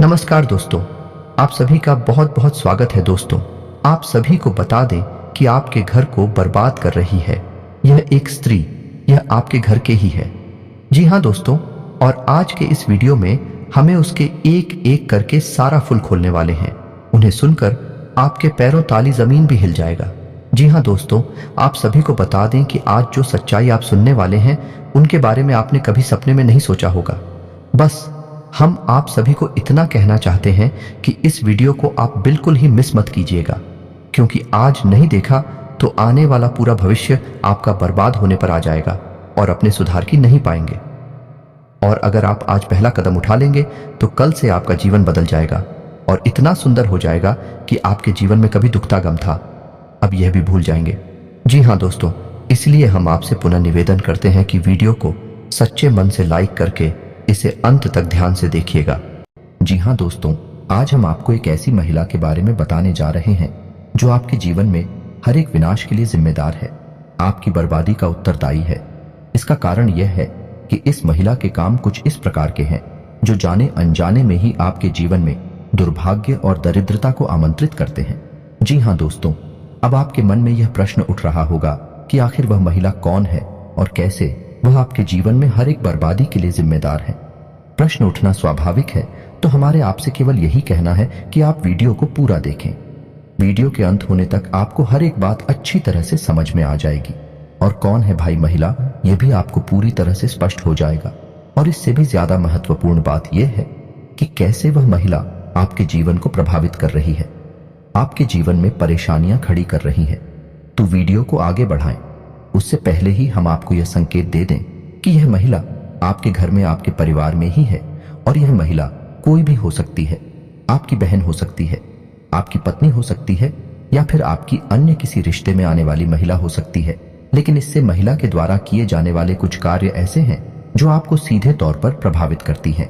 नमस्कार दोस्तों, आप सभी का बहुत बहुत स्वागत है। दोस्तों, आप सभी को बता दें कि आपके घर को बर्बाद कर रही है यह एक स्त्री, यह आपके घर के ही है। जी हाँ दोस्तों, और आज के इस वीडियो में हमें उसके एक एक करके सारा फुल खोलने वाले हैं। उन्हें सुनकर आपके पैरों ताली जमीन भी हिल जाएगा। जी हाँ दोस्तों, आप सभी को बता दें कि आज जो सच्चाई आप सुनने वाले हैं उनके बारे में आपने कभी सपने में नहीं सोचा होगा। बस हम आप सभी को इतना कहना चाहते हैं कि इस वीडियो को आप बिल्कुल ही मिस मत कीजिएगा, क्योंकि आज नहीं देखा तो आने वाला पूरा भविष्य आपका बर्बाद होने पर आ जाएगा और अपने सुधार की नहीं पाएंगे। और अगर आप आज पहला कदम उठा लेंगे तो कल से आपका जीवन बदल जाएगा और इतना सुंदर हो जाएगा कि आपके जीवन में कभी दुखता गम था अब यह भी भूल जाएंगे। जी हाँ दोस्तों, इसलिए हम आपसे पुनः निवेदन करते हैं कि वीडियो को सच्चे मन से लाइक करके इसे अंत तक ध्यान से देखिएगा। जी हाँ दोस्तों, आज हम आपको एक ऐसी महिला के बारे में बताने जा रहे हैं जो आपके जीवन में हर एक विनाश के लिए जिम्मेदार है, आपकी बर्बादी का उत्तरदायी है। इसका कारण यह है कि इस महिला के काम कुछ इस प्रकार के हैं जो जाने अनजाने में ही आपके जीवन में दुर्भाग्य और दरिद्रता को आमंत्रित करते हैं। जी हाँ दोस्तों, अब आपके मन में यह प्रश्न उठ रहा होगा कि आखिर वह महिला कौन है और कैसे वह आपके जीवन में हर एक बर्बादी के लिए जिम्मेदार है। प्रश्न उठना स्वाभाविक है, तो हमारे आपसे केवल यही कहना है कि आप वीडियो को पूरा देखें। वीडियो के अंत होने तक आपको हर एक बात अच्छी तरह से समझ में आ जाएगी और कौन है भाई महिला यह भी आपको पूरी तरह से स्पष्ट हो जाएगा। और इससे भी ज्यादा महत्वपूर्ण बात यह है कि कैसे वह महिला आपके जीवन को प्रभावित कर रही है, आपके जीवन में परेशानियां खड़ी कर रही है। तो वीडियो को आगे बढ़ाएं। उससे पहले ही हम आपको यह संकेत दे दें कि यह महिला आपके घर में आपके परिवार में ही है और यह महिला कोई भी हो सकती है। आपकी बहन हो सकती है, आपकी पत्नी हो सकती है, या फिर आपकी अन्य किसी रिश्ते में आने वाली महिला हो सकती है। लेकिन इससे महिला के द्वारा किए जाने वाले कुछ कार्य ऐसे हैं जो आपको सीधे तौर पर प्रभावित करती हैं।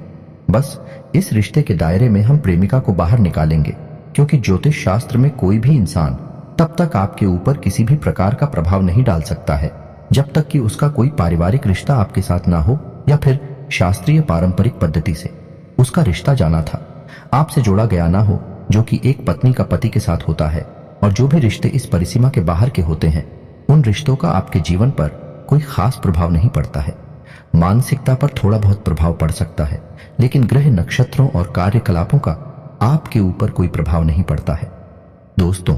बस इस रिश्ते के दायरे में हम प्रेमिका को बाहर निकालेंगे, क्योंकि ज्योतिष शास्त्र में कोई भी इंसान तब तक आपके ऊपर किसी भी प्रकार का प्रभाव नहीं डाल सकता है जब तक कि उसका कोई पारिवारिक रिश्ता आपके साथ ना हो, या फिर शास्त्रीय पारंपरिक पद्धति से उसका रिश्ता जाना था आपसे जोड़ा गया ना हो, जो कि एक पत्नी का पति के साथ होता है। और जो भी रिश्ते इस परिसीमा के बाहर के होते हैं उन रिश्तों का आपके जीवन पर कोई खास प्रभाव नहीं पड़ता है। मानसिकता पर थोड़ा बहुत प्रभाव पड़ सकता है, लेकिन ग्रह नक्षत्रों और कार्यकलापों का आपके ऊपर कोई प्रभाव नहीं पड़ता है। दोस्तों,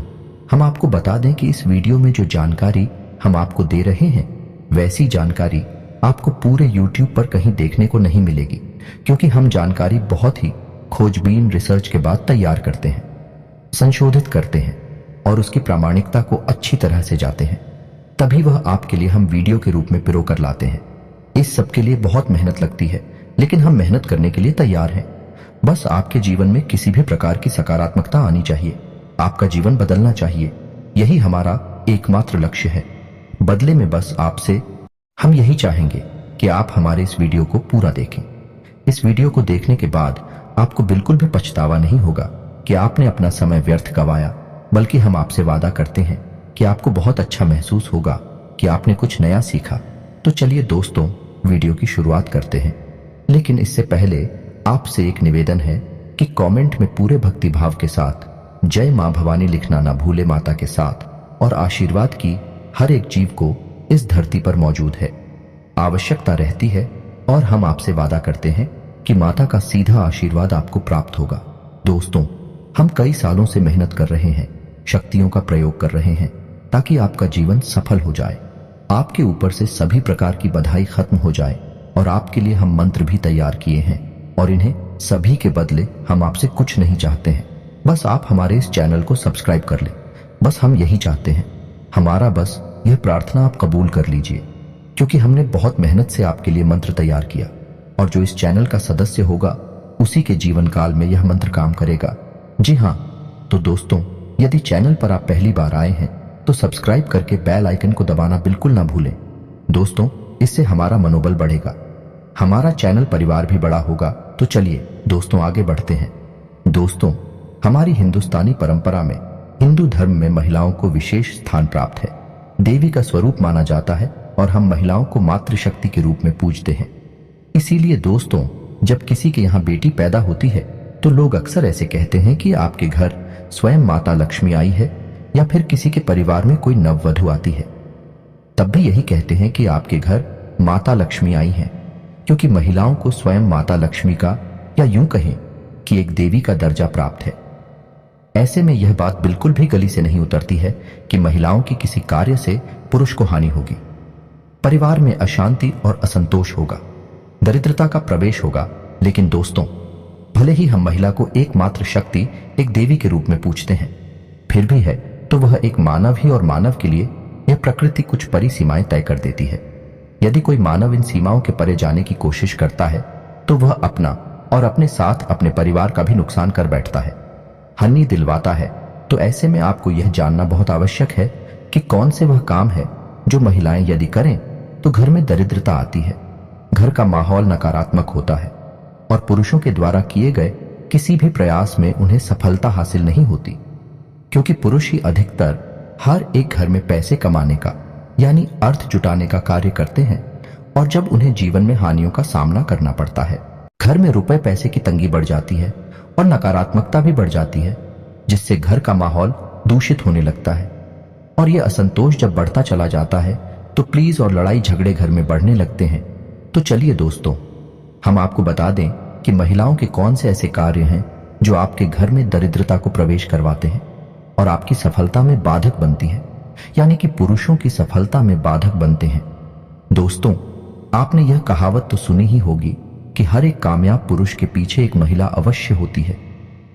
हम आपको बता दें कि इस वीडियो में जो जानकारी हम आपको दे रहे हैं वैसी जानकारी आपको पूरे YouTube पर कहीं देखने को नहीं मिलेगी, क्योंकि हम जानकारी बहुत ही खोजबीन रिसर्च के बाद तैयार करते हैं, संशोधित करते हैं और उसकी प्रामाणिकता को अच्छी तरह से जाते हैं, तभी वह आपके लिए हम वीडियो के रूप में पिरो कर लाते हैं। इस सब के लिए बहुत मेहनत लगती है, लेकिन हम मेहनत करने के लिए तैयार हैं। बस आपके जीवन में किसी भी प्रकार की सकारात्मकता आनी चाहिए, आपका जीवन बदलना चाहिए, यही हमारा एकमात्र लक्ष्य है। बदले में बस आपसे हम यही चाहेंगे कि आप हमारे इस वीडियो को पूरा देखें। इस वीडियो को देखने के बाद आपको बिल्कुल भी पछतावा नहीं होगा कि आपने अपना समय व्यर्थ गवाया, बल्कि हम आपसे वादा करते हैं कि आपको बहुत अच्छा महसूस होगा कि आपने कुछ नया सीखा। तो चलिए दोस्तों, वीडियो की शुरुआत करते हैं। लेकिन इससे पहले आपसे एक निवेदन है कि कमेंट में पूरे भक्तिभाव के साथ जय मां भवानी लिखना ना भूले माता के साथ, और आशीर्वाद की हर एक जीव को इस धरती पर मौजूद है, आवश्यकता रहती है, और हम आपसे वादा करते हैं कि माता का सीधा आशीर्वाद आपको प्राप्त होगा। दोस्तों, हम कई सालों से मेहनत कर रहे हैं, शक्तियों का प्रयोग कर रहे हैं ताकि आपका जीवन सफल हो जाए, आपके ऊपर से सभी प्रकार की बधाई खत्म हो जाए। और आपके लिए हम मंत्र भी तैयार किए हैं, और इन्हें सभी के बदले हम आपसे कुछ नहीं चाहते हैं, बस आप हमारे इस चैनल को सब्सक्राइब कर लें। बस हम यही चाहते हैं। हमारा बस यह प्रार्थना आप कबूल कर लीजिए, क्योंकि हमने बहुत मेहनत से आपके लिए मंत्र तैयार किया, और जो इस चैनल का सदस्य होगा उसी के जीवन काल में यह मंत्र काम करेगा। जी हाँ, तो दोस्तों, यदि चैनल पर आप पहली बार आए हैं तो सब्सक्राइब करके बेल आइकन को दबाना बिल्कुल ना भूलें। दोस्तों, इससे हमारा मनोबल बढ़ेगा, हमारा चैनल परिवार भी बड़ा होगा। तो चलिए दोस्तों, आगे बढ़ते हैं। दोस्तों, हमारी हिंदुस्तानी परंपरा में, हिंदू धर्म में महिलाओं को विशेष स्थान प्राप्त है, देवी का स्वरूप माना जाता है, और हम महिलाओं को मातृशक्ति के रूप में पूजते हैं। इसीलिए दोस्तों, जब किसी के यहाँ बेटी पैदा होती है तो लोग अक्सर ऐसे कहते हैं कि आपके घर स्वयं माता लक्ष्मी आई है या फिर किसी के परिवार में कोई नववधु आती है। तब भी यही कहते हैं कि आपके घर माता लक्ष्मी आई हैं, क्योंकि महिलाओं को स्वयं माता लक्ष्मी का, या यूं कहें कि एक देवी का दर्जा प्राप्त है। ऐसे में यह बात बिल्कुल भी गली से नहीं उतरती है कि महिलाओं की किसी कार्य से पुरुष को हानि होगी। परिवार में अशांति और असंतोष होगा, दरिद्रता का प्रवेश होगा। लेकिन दोस्तों, भले ही हम महिला को एकमात्र शक्ति, एक देवी के रूप में पूछते हैं, फिर भी है तो वह एक मानव ही, और मानव के लिए यह प्रकृति कुछ सीमाएं तय कर देती है। यदि कोई मानव इन सीमाओं के परे जाने की कोशिश करता है तो वह अपना और अपने साथ अपने परिवार का भी नुकसान कर बैठता है, हानि दिलवाता है। तो ऐसे में आपको यह जानना बहुत आवश्यक है कि कौन से वह काम है जो महिलाएं यदि करें तो घर में दरिद्रता आती है, घर का माहौल नकारात्मक होता है और पुरुषों के द्वारा किए गए किसी भी प्रयास में उन्हें सफलता हासिल नहीं होती, क्योंकि पुरुष ही अधिकतर हर एक घर में पैसे कमाने का, यानी अर्थ जुटाने का कार्य करते हैं। और जब उन्हें जीवन में हानियों का सामना करना पड़ता है, घर में रुपए पैसे की तंगी बढ़ जाती है और नकारात्मकता भी बढ़ जाती है, जिससे घर का माहौल दूषित होने लगता है। और यह असंतोष जब बढ़ता चला जाता है तो प्लीज और लड़ाई झगड़े घर में बढ़ने लगते हैं। तो चलिए दोस्तों, हम आपको बता दें कि महिलाओं के कौन से ऐसे कार्य हैं जो आपके घर में दरिद्रता को प्रवेश करवाते हैं और आपकी सफलता में बाधक बनती हैं, यानी कि पुरुषों की सफलता में बाधक बनते हैं। दोस्तों, आपने यह कहावत तो सुनी ही होगी कि हर एक कामयाब पुरुष के पीछे एक महिला अवश्य होती है।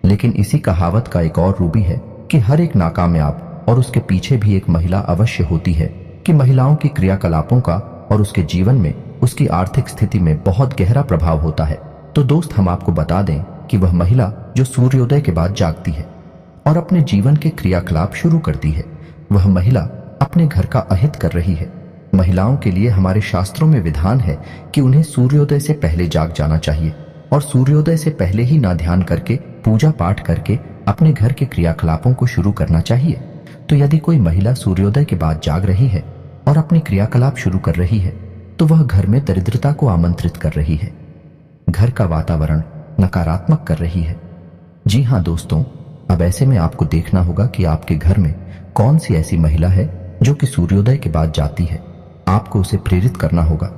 लेकिन इसी कहावत का एक और रूप है कि हर एक नाकामयाब और उसके पीछे भी एक महिला अवश्य होती है, कि महिलाओं की क्रियाकलापों का और उसके जीवन में, उसकी आर्थिक स्थिति में बहुत गहरा प्रभाव होता है। तो दोस्त, हम आपको बता दें कि वह महिला जो सूर्योदय के बाद जागती है और अपने जीवन के क्रियाकलाप शुरू करती है, वह महिला अपने घर का अहित कर रही है। महिलाओं के लिए हमारे शास्त्रों में विधान है कि उन्हें सूर्योदय से पहले जाग जाना चाहिए और सूर्योदय से पहले ही ना ध्यान करके, पूजा पाठ करके अपने घर के क्रियाकलापों को शुरू करना चाहिए। तो यदि कोई महिला सूर्योदय के बाद जाग रही है और अपने क्रियाकलाप शुरू कर रही है तो वह घर में दरिद्रता को आमंत्रित कर रही है, घर का वातावरण नकारात्मक कर रही है। जी हाँ दोस्तों, अब ऐसे में आपको देखना होगा कि आपके घर में कौन सी ऐसी महिला है जो कि सूर्योदय के बाद जाती है। आपको उसे प्रेरित करना होगा,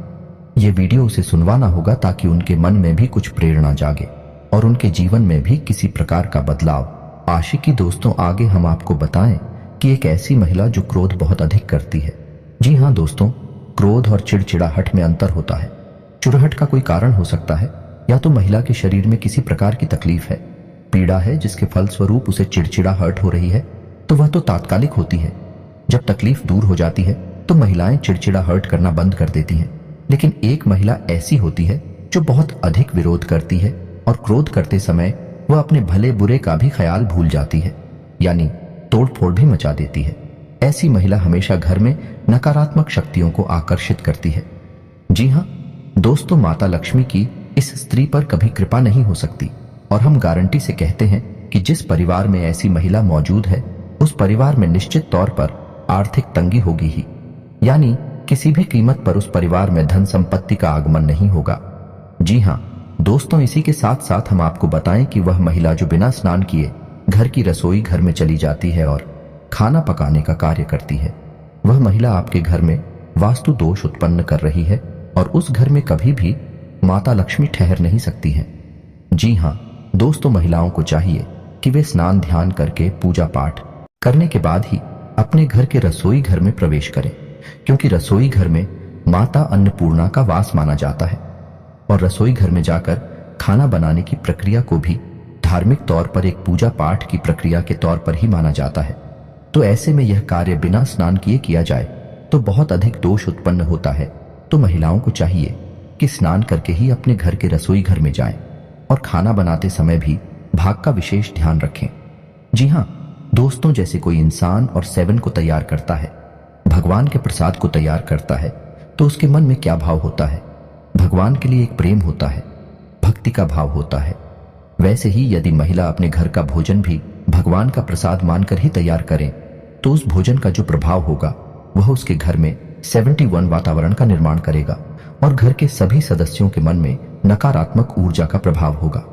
ये वीडियो उसे सुनवाना होगा, ताकि उनके मन में भी कुछ प्रेरणा जागे और उनके जीवन में भी किसी प्रकार का बदलाव। आशिकी दोस्तों, आगे हम आपको बताएं कि एक ऐसी महिला जो क्रोध बहुत अधिक करती है। जी हाँ दोस्तों, क्रोध और चिड़चिड़ाहट में अंतर होता है। चिड़हट का कोई कारण हो सकता है, या तो महिला के शरीर में किसी प्रकार की तकलीफ है, पीड़ा है, जिसके फलस्वरूप उसे चिड़चिड़ाहट हो रही है, तो वह तो तात्कालिक होती है। जब तकलीफ दूर हो जाती है तो महिलाएं चिड़चिड़ाहट करना बंद कर देती हैं। लेकिन एक महिला ऐसी होती है जो बहुत अधिक विरोध करती है और क्रोध करते समय वह अपने भले बुरे का भी ख्याल भूल जाती है, यानी तोड़फोड़ भी मचा देती है। ऐसी महिला हमेशा घर में नकारात्मक शक्तियों को आकर्षित करती है। जी हाँ दोस्तों, माता लक्ष्मी की इस स्त्री पर कभी कृपा नहीं हो सकती और हम गारंटी से कहते हैं कि जिस परिवार में ऐसी महिला मौजूद है, उस परिवार में निश्चित तौर पर आर्थिक तंगी होगी ही, यानी किसी भी कीमत पर उस परिवार में धन संपत्ति का आगमन नहीं होगा। जी हाँ दोस्तों, इसी के साथ साथ हम आपको बताएं कि वह महिला जो बिना स्नान किए घर की रसोई घर में चली जाती है और खाना पकाने का कार्य करती है, वह महिला आपके घर में वास्तु दोष उत्पन्न कर रही है और उस घर में कभी भी माता लक्ष्मी ठहर नहीं सकती हैं। जी हाँ दोस्तों, महिलाओं को चाहिए कि वे स्नान ध्यान करके पूजा पाठ करने के बाद ही अपने घर के रसोई घर में प्रवेश करें, क्योंकि रसोई घर में माता अन्नपूर्णा का वास माना जाता है और रसोई घर में जाकर खाना बनाने की प्रक्रिया को भी धार्मिक तौर पर एक पूजा पाठ की प्रक्रिया के तौर पर ही माना जाता है। तो ऐसे में यह कार्य बिना स्नान किए किया जाए तो बहुत अधिक दोष उत्पन्न होता है। तो महिलाओं को चाहिए कि स्नान करके ही अपने घर के रसोई घर में जाएं और खाना बनाते समय भी भाग का विशेष ध्यान रखें। जी हाँ दोस्तों, जैसे कोई इंसान और सेवन को तैयार करता है, भगवान के प्रसाद को तैयार करता है, तो उसके मन में क्या भाव होता है? भगवान के लिए एक प्रेम होता है, भक्ति का भाव होता है। वैसे ही यदि महिला अपने घर का भोजन भी भगवान का प्रसाद मानकर ही तैयार करें, तो उस भोजन का जो प्रभाव होगा वह उसके घर में 71 वातावरण का निर्माण करेगा और घर के सभी सदस्यों के मन में नकारात्मक ऊर्जा का प्रभाव होगा।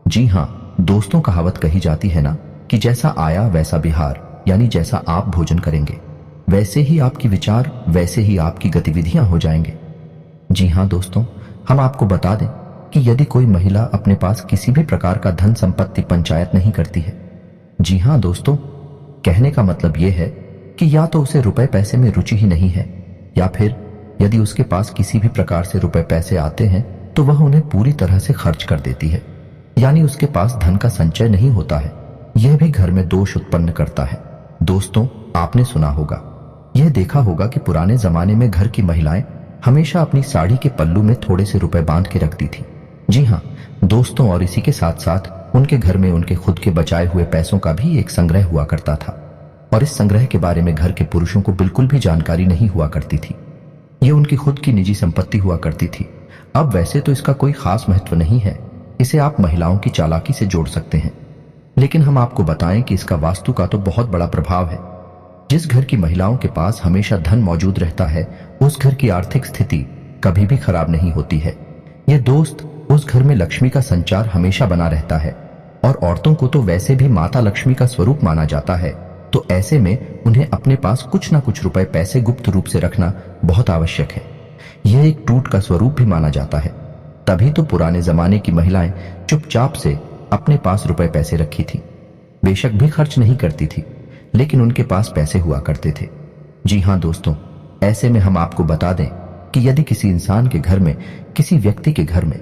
जी हाँ दोस्तों, कहावत कही जाती है ना कि जैसा आया वैसा बिहार, यानी जैसा आप भोजन करेंगे वैसे ही आपकी विचार, वैसे ही आपकी गतिविधियां हो जाएंगे। जी हाँ दोस्तों, हम आपको बता दें कि यदि कोई महिला अपने पास किसी भी प्रकार का धन संपत्ति पंचायत नहीं करती है, जी हाँ दोस्तों, कहने का मतलब यह है कि या तो उसे रुपए पैसे में रुचि ही नहीं है, या फिर यदि उसके पास किसी भी प्रकार से रुपए पैसे आते हैं तो वह उन्हें पूरी तरह से खर्च कर देती है, यानी उसके पास धन का संचय नहीं होता है। यह भी घर में दोष उत्पन्न करता है। दोस्तों, आपने सुना होगा, यह देखा होगा कि पुराने जमाने में घर की महिलाएं हमेशा अपनी साड़ी के पल्लू में थोड़े से रुपए बांध के रखती थी। जी हाँ दोस्तों, और इसी के साथ साथ उनके घर में उनके खुद के बचाए हुए पैसों का भी एक संग्रह हुआ करता था, और इस संग्रह के बारे में घर के पुरुषों को बिल्कुल भी जानकारी नहीं हुआ करती थी। ये उनकी खुद की निजी संपत्ति हुआ करती थी। अब वैसे तो इसका कोई खास महत्व नहीं है, इसे आप महिलाओं की चालाकी से जोड़ सकते हैं, लेकिन हम आपको बताएं कि इसका वास्तु का तो बहुत बड़ा प्रभाव है। जिस घर की महिलाओं के पास हमेशा धन मौजूद रहता है, उस घर की आर्थिक स्थिति कभी भी खराब नहीं होती है। ये दोस्त, उस घर में लक्ष्मी का संचार हमेशा बना रहता है, और औरतों को तो वैसे भी माता लक्ष्मी का स्वरूप माना जाता है, तो ऐसे में उन्हें अपने पास कुछ ना कुछ रुपए पैसे गुप्त रूप से रखना बहुत आवश्यक है। यह एक टूट का स्वरूप भी माना जाता है। तभी तो पुराने जमाने की महिलाएं चुपचाप से अपने पास रुपए पैसे रखी थी। बेशक भी खर्च नहीं करती थी, लेकिन उनके पास पैसे हुआ करते थे। जी हाँ दोस्तों, ऐसे में हम आपको बता दें कि यदि किसी इंसान के घर में, किसी व्यक्ति के घर में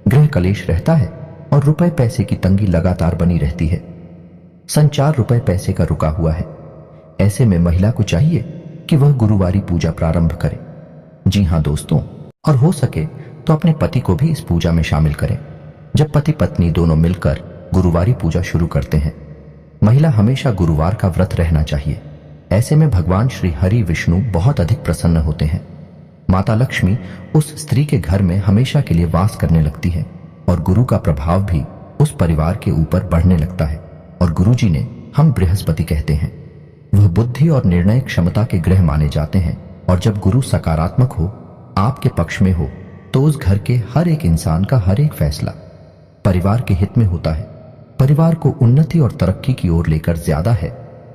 गृह कलेश रहता है और रुपए पैसे की तंगी लगातार बनी रहती है, संचार रुपए पैसे का रुका हुआ है, ऐसे में महिला को चाहिए कि वह गुरुवारी पूजा प्रारंभ करे। जी हाँ दोस्तों, और हो सके तो अपने पति को भी इस पूजा में शामिल करें। जब पति पत्नी दोनों मिलकर गुरुवारी पूजा शुरू करते हैं, महिला हमेशा गुरुवार का व्रत रहना चाहिए। ऐसे में भगवान श्री हरि विष्णु बहुत अधिक प्रसन्न होते हैं। माता लक्ष्मी उस स्त्री के घर में हमेशा के लिए वास करने लगती है, और गुरु का प्रभाव भी उस परिवार के ऊपर बढ़ने लगता है। और गुरु जी ने हम बृहस्पति कहते हैं, वह बुद्धि और निर्णय क्षमता के ग्रह माने जाते हैं, और जब गुरु सकारात्मक हो, आपके पक्ष में हो, तो उस घर के हर एक इंसान का हर एक फैसला परिवार के हित में होता है। परिवार को उन्नति और तरक्की की ओर लेकर ज्यादा है,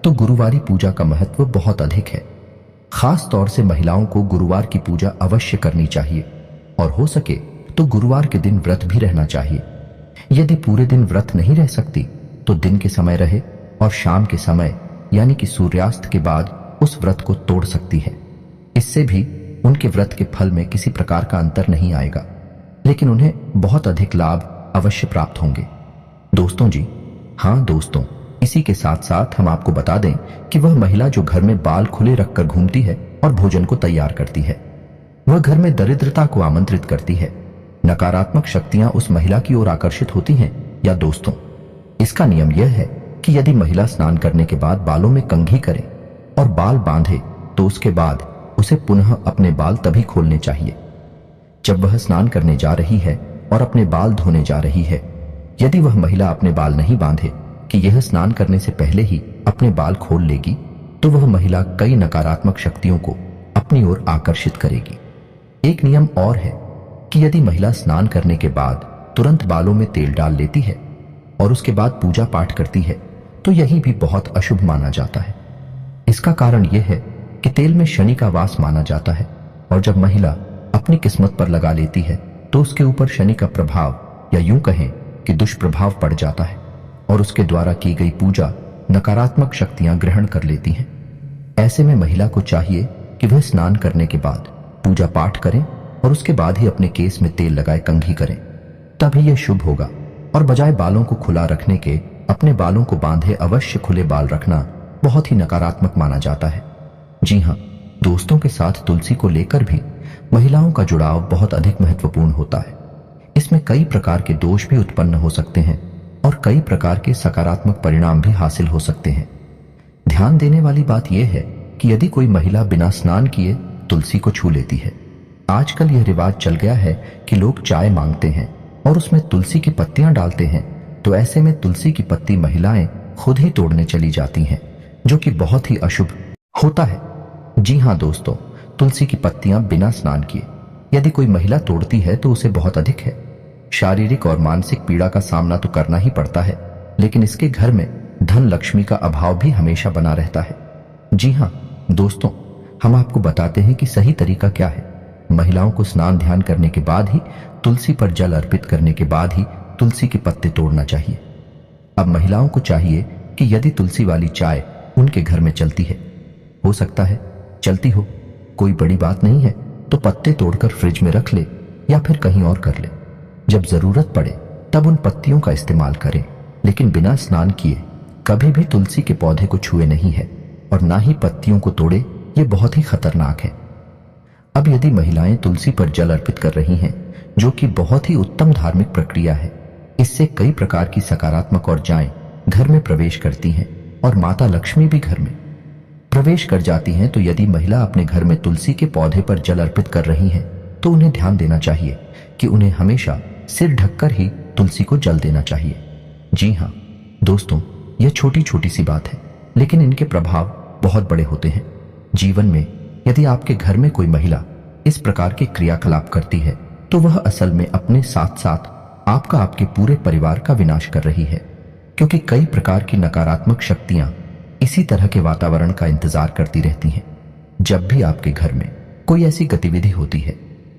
तो गुरुवारी पूजा का महत्व बहुत अधिक है। खास तौर से महिलाओं को गुरुवार की पूजा अवश्य करनी चाहिए, और हो सके तो गुरुवार के दिन व्रत भी रहना चाहिए। यदि पूरे दिन व्रत नहीं रह सकती तो दिन के समय रहे, और शाम के समय यानी कि सूर्यास्त के बाद उस व्रत को तोड़ सकती है। इससे भी उनके व्रत के फल में किसी प्रकार का अंतर नहीं आएगा, लेकिन उन्हें बहुत अधिक लाभ अवश्य प्राप्त होंगे। दोस्तों जी हाँ दोस्तों, इसी के साथ साथ हम आपको बता दें कि वह महिला जो घर में बाल खुले रखकर घूमती है और भोजन को तैयार करती है, वह घर में दरिद्रता को आमंत्रित करती है। नकारात्मक शक्तियां उस महिला की ओर आकर्षित होती हैं। या दोस्तों, इसका नियम यह है कि यदि महिला स्नान करने के बाद बालों में कंघी करे और बाल बांधे, तो उसके बाद उसे पुनः अपने बाल तभी खोलने चाहिए जब वह स्नान करने जा रही है और अपने बाल धोने जा रही है। यदि वह महिला अपने बाल नहीं बांधे कि यह स्नान करने से पहले ही अपने बाल खोल लेगी, तो वह महिला कई नकारात्मक शक्तियों को अपनी ओर आकर्षित करेगी। एक नियम और है कि यदि महिला स्नान करने के बाद तुरंत बालों में तेल डाल लेती है और उसके बाद पूजा पाठ करती है, तो यही भी बहुत अशुभ माना जाता है। इसका कारण यह है कि तेल में शनि का वास माना जाता है, और जब महिला अपनी किस्मत पर लगा लेती है तो उसके ऊपर शनि का प्रभाव, या यूं कहें कि दुष्प्रभाव पड़ जाता है, और उसके द्वारा की गई पूजा नकारात्मक शक्तियां ग्रहण कर लेती हैं। ऐसे में महिला को चाहिए कि वह स्नान करने के बाद पूजा पाठ करें और उसके बाद ही अपने केस में तेल लगाए कंघी करें, तभी यह शुभ होगा। और बजाय बालों को खुला रखने के अपने बालों को बांधे अवश्य खुले बाल रखना बहुत ही नकारात्मक माना जाता है। जी हाँ दोस्तों, के साथ तुलसी को लेकर भी महिलाओं का जुड़ाव बहुत अधिक महत्वपूर्ण होता है। इसमें कई प्रकार के दोष भी उत्पन्न हो सकते हैं और कई प्रकार के सकारात्मक परिणाम भी हासिल हो सकते हैं। ध्यान देने वाली बात यह है कि यदि कोई महिला बिना स्नान किए तुलसी को छू लेती है, आजकल यह रिवाज चल गया है कि लोग चाय मांगते हैं और उसमें तुलसी की पत्तियां डालते हैं, तो ऐसे में तुलसी की पत्ती महिलाएं खुद ही तोड़ने चली जाती हैं, जो कि बहुत ही अशुभ होता है। जी हाँ दोस्तों, तुलसी की पत्तियां बिना स्नान किए यदि कोई महिला तोड़ती है तो उसे बहुत अधिक है शारीरिक और मानसिक पीड़ा का सामना तो करना ही पड़ता है। लेकिन इसके घर में धन लक्ष्मी का अभाव भी हमेशा बना रहता है। जी हाँ दोस्तों, हम आपको बताते हैं कि सही तरीका क्या है। महिलाओं को स्नान ध्यान करने के बाद ही, तुलसी पर जल अर्पित करने के बाद ही तुलसी के पत्ते तोड़ना चाहिए। अब महिलाओं को चाहिए कि यदि तुलसी वाली चाय उनके घर में चलती है, हो सकता है चलती हो, कोई बड़ी बात नहीं है, तो पत्ते तोड़कर फ्रिज में रख ले या फिर कहीं और कर ले। जब जरूरत पड़े तब उन पत्तियों का इस्तेमाल करें, लेकिन बिना स्नान किए कभी भी तुलसी के पौधे को छुए नहीं है और ना ही पत्तियों को तोड़े, ये बहुत ही खतरनाक है। अब यदि महिलाएं तुलसी पर जल अर्पित कर रही हैं, जो कि बहुत ही उत्तम धार्मिक प्रक्रिया है, इससे कई प्रकार की सकारात्मक ऊर्जाएं घर में प्रवेश करती हैं और माता लक्ष्मी भी घर में प्रवेश कर जाती हैं। तो यदि महिला अपने घर में तुलसी के पौधे पर जल अर्पित कर रही हैं, तो उन्हें ध्यान देना चाहिए कि उन्हें हमेशा सिर ढककर ही तुलसी को जल देना चाहिए। जी हाँ दोस्तों, यह छोटी छोटी सी बात है, लेकिन इनके प्रभाव बहुत बड़े होते हैं। जीवन में यदि आपके घर में कोई महिला इस प्रकार के क्रियाकलाप करती है, तो वह असल में अपने साथ साथ आपके पूरे परिवार का विनाश कर रही है, क्योंकि कई प्रकार की नकारात्मक शक्तियां इसी तरह के वातावरण का इंतजार करती रहती हैं। जब भी आपके घर में कोई ऐसी गतिविधि होती है,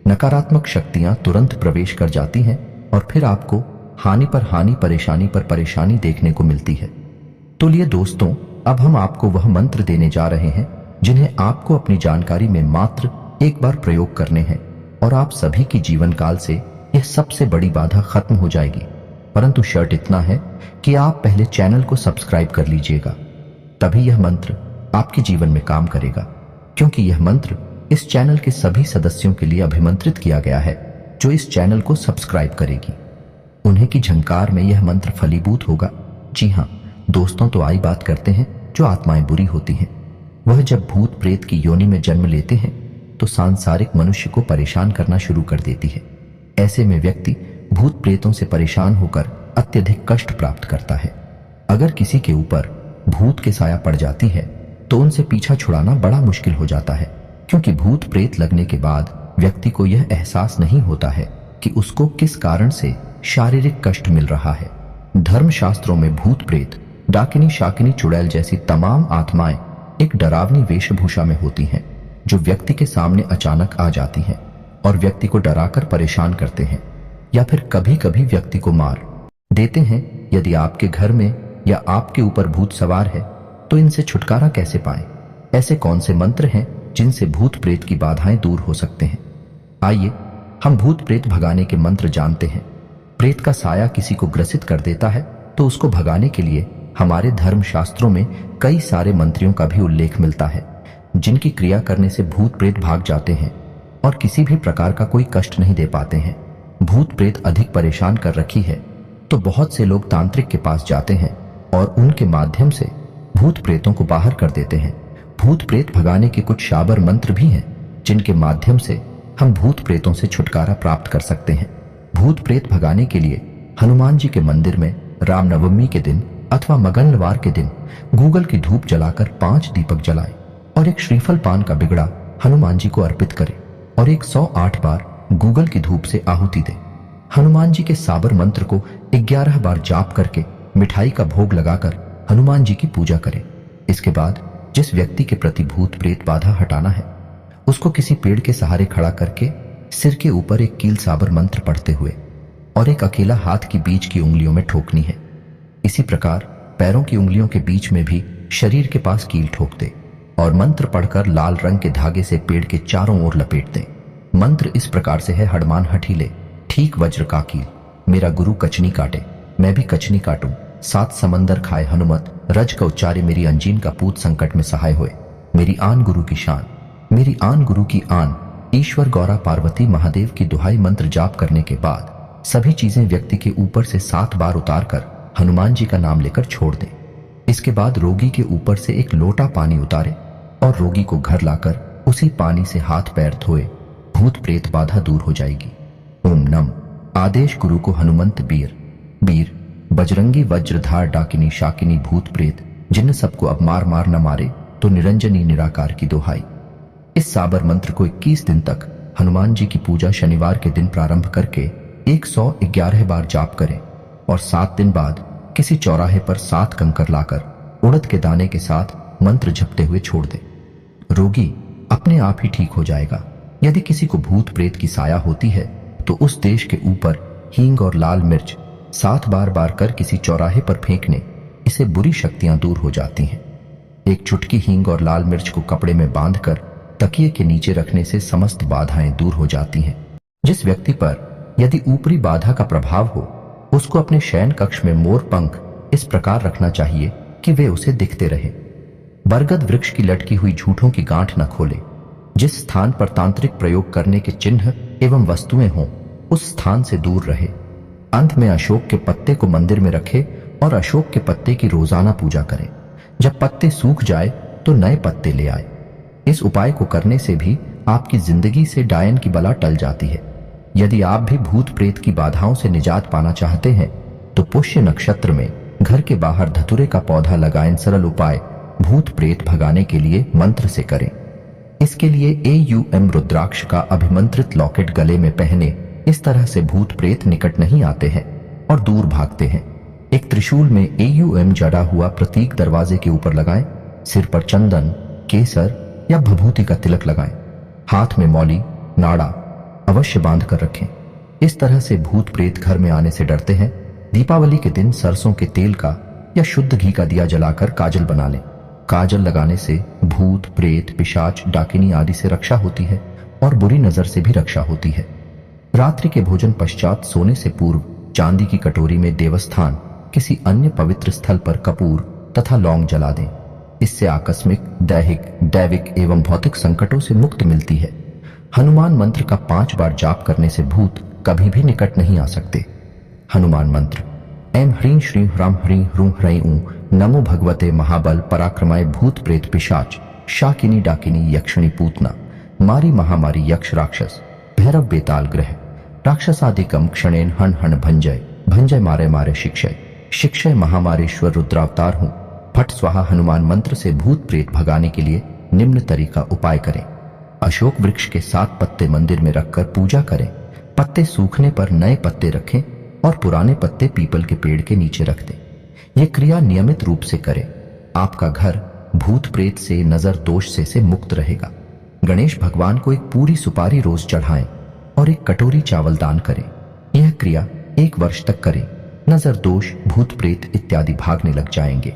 नकारात्मक शक्तियां तुरंत प्रवेश कर जाती हैं और फिर आपको हानि पर हानि, परेशानी पर परेशानी देखने को मिलती है। तो लिए दोस्तों, अब हम आपको वह मंत्र देने जा रहे हैं जिन्हें आपको अपनी जानकारी में मात्र एक बार प्रयोग करने हैं और आप सभी की जीवन काल से यह सबसे बड़ी बाधा खत्म हो जाएगी। परंतु शर्त इतना है कि आप पहले चैनल को सब्सक्राइब कर लीजिएगा, तभी यह मंत्र आपके जीवन में काम करेगा, क्योंकि यह मंत्र इस चैनल के सभी सदस्यों के लिए अभिमंत्रित किया गया है जो इस चैनल को सब्सक्राइब करेगी। उन्हें की झंकार में यह मंत्र फलीभूत होगा। जी हाँ दोस्तों, तो आई बात करते हैं जो आत्माएं बुरी होती हैं। वह जब भूत प्रेत की योनि में जन्म लेते हैं तो सांसारिक मनुष्य को परेशान करना शुरू कर देती है। ऐसे में व्यक्ति भूत प्रेतों से परेशान होकर अत्यधिक कष्ट प्राप्त करता है। अगर किसी के ऊपर भूत के साया पड़ जाती है तो उनसे पीछा छुड़ाना बड़ा मुश्किल हो जाता है, क्योंकि भूत प्रेत लगने के बाद व्यक्ति को यह एहसास नहीं होता है कि उसको किस कारण से शारीरिक कष्ट मिल रहा है। धर्मशास्त्रों में भूत प्रेत, डाकिनी, शाकिनी, चुड़ैल जैसी तमाम आत्माएं एक डरावनी वेशभूषा में होती हैं, जो व्यक्ति के सामने अचानक आ जाती हैं और व्यक्ति को डराकर परेशान करते हैं या फिर कभी कभी व्यक्ति को मार देते हैं। यदि आपके घर में या आपके ऊपर भूत सवार है तो इनसे छुटकारा कैसे पाएं? ऐसे कौन से मंत्र हैं जिनसे भूत प्रेत की बाधाएं दूर हो सकते हैं? आइए हम भूत प्रेत भगाने के मंत्र जानते हैं। प्रेत का साया किसी को ग्रसित कर देता है तो उसको भगाने के लिए हमारे धर्मशास्त्रों में कई सारे मंत्रियों का भी उल्लेख मिलता है, जिनकी क्रिया करने से भूत प्रेत भाग जाते हैं और किसी भी प्रकार का कोई कष्ट नहीं दे पाते हैं। भूत प्रेत अधिक परेशान कर रखी है तो बहुत से लोग तांत्रिक के पास जाते हैं और उनके माध्यम से भूत प्रेतों को बाहर कर देते हैं। भूत प्रेत भगाने के कुछ शाबर मंत्र भी हैं जिनके माध्यम से हम भूत प्रेतों से छुटकारा प्राप्त कर सकते हैं। भूत प्रेत भगाने के लिए हनुमान जी के मंदिर में रामनवमी के दिन अथवा मंगलवार के दिन गूगल की धूप जलाकर 5 दीपक जलाएं और एक श्रीफल पान का बिगड़ा हनुमान जी को अर्पित करें और 108 बार गूगल की धूप से आहुति दें। हनुमान जी के साबर मंत्र को 11 बार जाप करके मिठाई का भोग लगाकर हनुमान जी की पूजा करें। इसके बाद जिस व्यक्ति के प्रति भूत प्रेत बाधा हटाना है, उसको किसी पेड़ के सहारे खड़ा करके सिर के ऊपर एक कील साबर मंत्र पढ़ते हुए और एक अकेला हाथ की बीच की उंगलियों में ठोकनी है। इसी प्रकार पैरों की उंगलियों के बीच में भी शरीर के पास कील ठोक दे और मंत्र पढ़कर लाल रंग के धागे से पेड़ के चारों ओर लपेट दें। मंत्र इस प्रकार से है, हडमान हठीले, ठीक वज्र का कील, मेरा गुरु कचनी काटे, मैं भी कचनी काटूं, 7 समंदर खाए हनुमत, रज का उच्चारे मेरी अंजीन का पूत संकट में सहाय होए, मेरी आन गुरु की शान, मेरी आन गुरु की आन, ईश्वर गौरा पार्वती महादेव की दुहाई मंत्र जाप करने के बाद सभी चीजें व्यक्ति के ऊपर से 7 बार उतार कर हनुमान जी का नाम लेकर छोड़ दें। इसके बाद रोगी के ऊपर से एक लोटा पानी उतारे और रोगी को घर लाकर उसी पानी से हाथ पैर धोए, भूत प्रेत बाधा दूर हो जाएगी। ओम नम आदेश गुरु को हनुमंत बीर, बीर बजरंगी वज्रधार डाकिनी शाकिनी भूत प्रेत जिन सबको अब मार मार न मारे तो निरंजनी निराकार की दोहाई। इस साबर मंत्र को 21 दिन तक हनुमान जी की पूजा शनिवार के दिन प्रारंभ करके 111 बार जाप करें और 7 दिन बाद किसी चौराहे पर 7 कंकर लाकर उड़द के दाने के साथ मंत्र जपते हुए छोड़ दे। रोगी अपने आप ही ठीक हो जाएगा। यदि किसी को भूत प्रेत की साया होती है तो उस देश के ऊपर हींग और लाल मिर्च 7 बार कर किसी चौराहे पर फेंकने इससे बुरी शक्तियां दूर हो जाती हैं। एक चुटकी हींग और लाल मिर्च को कपड़े में बांधकर तकिए के नीचे रखने से समस्त बाधाएं दूर हो जाती हैं। जिस व्यक्ति पर यदि ऊपरी बाधा का प्रभाव हो उसको अपने शयन कक्ष में मोर पंख इस प्रकार रखना चाहिए कि वे उसे दिखते रहे। बरगद वृक्ष की लटकी हुई झूठों की गांठ न खोले। जिस स्थान पर तांत्रिक प्रयोग करने के चिन्ह एवं वस्तुएं हों उस स्थान से दूर रहे। अंत में अशोक के पत्ते को मंदिर में रखे और अशोक के पत्ते की रोजाना पूजा करें। जब पत्ते सूख जाए तो नए पत्ते ले आए। इस उपाय को करने से भी आपकी जिंदगी से डायन की बला टल जाती है। यदि आप भी भूत प्रेत की बाधाओं से निजात पाना चाहते हैं तो पुष्य नक्षत्र में घर के बाहर धतूरे का पौधा लगाएं। सरल उपाय भूत प्रेत भगाने के लिए मंत्र से करें। इसके लिए AUM रुद्राक्ष का अभिमंत्रित लॉकेट गले में पहने। इस तरह से भूत प्रेत निकट नहीं आते हैं और दूर भागते हैं। एक त्रिशूल में AUM जड़ा हुआ प्रतीक दरवाजे के ऊपर लगाएं। सिर पर चंदन, केसर या भभूति का तिलक लगाएं। हाथ में मौली, नाड़ा अवश्य बांध कर रखें। इस तरह से भूत प्रेत घर में आने से डरते हैं। दीपावली के दिन सरसों के तेल का या शुद्ध घी का दिया जलाकर काजल बना लें। काजल लगाने से भूत प्रेत, पिशाच, डाकिनी आदि से रक्षा होती है और बुरी नजर से भी रक्षा होती है। रात्रि के भोजन पश्चात सोने से पूर्व चांदी की कटोरी में देवस्थान किसी अन्य पवित्र स्थल पर कपूर तथा लौंग जला दें। इससे आकस्मिक, दैहिक, दैविक एवं भौतिक संकटों से मुक्ति मिलती है। हनुमान मंत्र का 5 बार जाप करने से भूत कभी भी निकट नहीं आ सकते। हनुमान मंत्र ऐं ह्रीं श्रीं ह्रां ह्रीं ह्रूं ह्रैं ऊं नमो भगवते महाबल पराक्रमाय भूत प्रेत पिशाच शाकिनी डाकिनी यक्षिणी पूतना मारी महामारी यक्ष राक्षस भैरव बेताल ग्रह राक्षसादिकम क्षणेन हण हण भंजय भंजय मारे मारे शिक्षय शिक्षय महामारेश्वर रुद्रावतार हूं। फट स्वाहा हनुमान मंत्र से भूत प्रेत भगाने के लिए निम्न तरीका उपाय करें। अशोक वृक्ष के 7 पत्ते मंदिर में रखकर पूजा करें। पत्ते सूखने पर नए पत्ते रखें और पुराने पत्ते पीपल के पेड़ के नीचे रख दें। यह क्रिया नियमित रूप से करें। आपका घर भूत प्रेत से, नजर दोष से मुक्त रहेगा। गणेश भगवान को एक पूरी सुपारी रोज चढ़ाएं और एक कटोरी चावल दान करें। यह क्रिया 1 वर्ष तक करें। नजर दोष, भूत प्रेत इत्यादि भागने लग जाएंगे।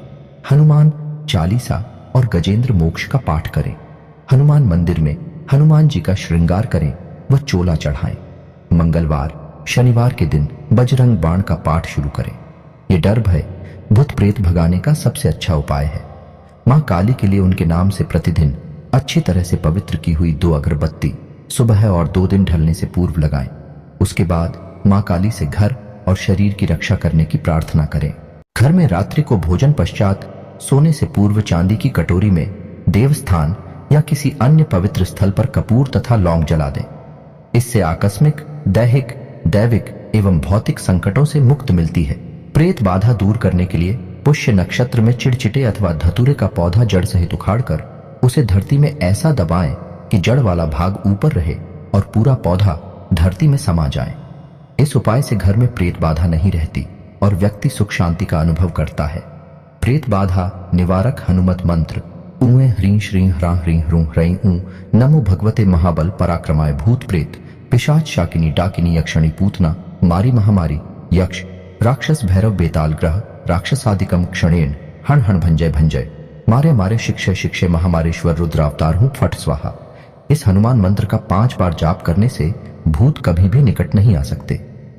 हनुमान चालीसा और गजेंद्र मोक्ष का पाठ करें। हनुमान मंदिर में हनुमान जी का श्रृंगार करें व चोला चढ़ाएं। मंगलवार, शनिवार के दिन बजरंग बाण का पाठ शुरू करें। यह डर भय, भूत प्रेत भगाने का सबसे अच्छा उपाय है। मां काली के लिए उनके नाम से प्रतिदिन अच्छी तरह से पवित्र की हुई 2 अगरबत्ती सुबह और 2 दिन ढलने से पूर्व लगाएं। उसके बाद मां काली से घर और शरीर की रक्षा करने की प्रार्थना करें। घर में रात्रि को भोजन पश्चात सोने से पूर्व चांदी की कटोरी में देवस्थान या किसी अन्य पवित्र स्थल पर कपूर तथा लौंग जला दें। इससे आकस्मिक, दैहिक, दैविक एवं भौतिक संकटों से मुक्ति मिलती है। प्रेत बाधा दूर करने के लिए पुष्य नक्षत्र में चिड़चिटे अथवा धतूरे का पौधा जड़ सहित उखाड़कर उसे धरती में ऐसा दबाएं कि जड़ वाला भाग ऊपर रहे और पूरा पौधा धरती में समा जाए। इस उपाय से घर में प्रेत बाधा नहीं रहती और व्यक्ति सुख शांति का अनुभव करता है। प्रेत बाधा निवारक हनुमत मंत्र ऊं ह्रीं श्रीं ह्रां ह्रीं ह्रूं ह्रैं ऊं नमो भगवते महाबल पराक्रमाय भूत प्रेत पिशाच शाकिनी डाकिनी यक्षिणी पूतना मारी महामारी यक्ष राक्षस भैरव बेताल ग्रह राक्षसादिकम क्षणेन हण हण भंजय भंजय मारे मारे शिक्षय शिक्षय महामारेश्वर रुद्रावतार हूं। फट स्वाहा। इस हनुमान मंत्र का 5 बार जाप करने से भूत कभी भी निकट नहीं आ सकते।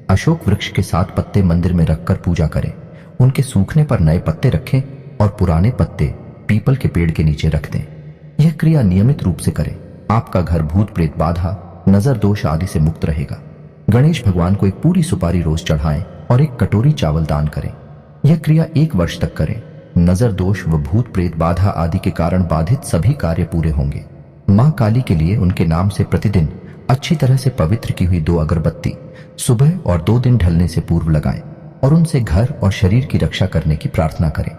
अशोक वृक्ष के 7 पत्ते मंदिर में रखकर पूजा करें। उनके सूखने पर नए पत्ते रखें और पुराने पत्ते पीपल के पेड़ के नीचे रख दें। यह क्रिया नियमित रूप से करें। आपका घर भूत प्रेत बाधा, नजर दोष आदि से मुक्त रहेगा। गणेश भगवान को एक पूरी सुपारी रोज चढ़ाएं और एक कटोरी चावल दान करें। यह क्रिया 1 वर्ष तक करें। नजर दोष व भूत प्रेत बाधा आदि के कारण बाधित सभी कार्य पूरे होंगे। मां काली के लिए उनके नाम से प्रतिदिन अच्छी तरह से पवित्र की हुई 2 अगरबत्ती सुबह और 2 दिन ढलने से पूर्व लगाएं और उनसे घर और शरीर की रक्षा करने की प्रार्थना करें।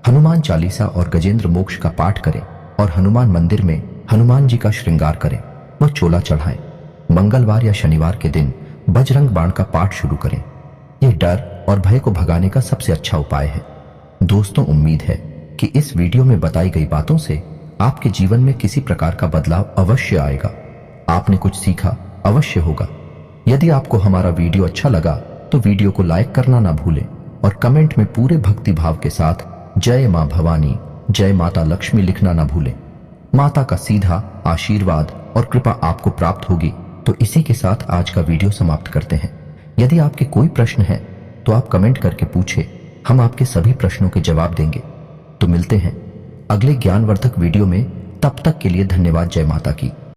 हनुमान चालीसा और गजेंद्र मोक्ष का पाठ करें और हनुमान मंदिर में हनुमान जी का श्रृंगार करें व चोला चढ़ाएं। मंगलवार या शनिवार के दिन बजरंग बाण का पाठ शुरू करें। यह डर और भय को भगाने का सबसे अच्छा उपाय है। दोस्तों, उम्मीद है कि इस वीडियो में बताई गई बातों से आपके जीवन में किसी प्रकार का बदलाव अवश्य आएगा। आपने कुछ सीखा अवश्य होगा। यदि आपको हमारा वीडियो अच्छा लगा तो वीडियो को लाइक करना ना भूलें और कमेंट में पूरे भक्ति भाव के साथ जय मां भवानी, जय माता लक्ष्मी लिखना ना भूलें। माता का सीधा आशीर्वाद और कृपा आपको प्राप्त होगी। तो इसी के साथ आज का वीडियो समाप्त करते हैं। यदि आपके कोई प्रश्न है तो आप कमेंट करके पूछे, हम आपके सभी प्रश्नों के जवाब देंगे। तो मिलते हैं अगले ज्ञानवर्धक वीडियो में। तब तक के लिए धन्यवाद। जय माता की।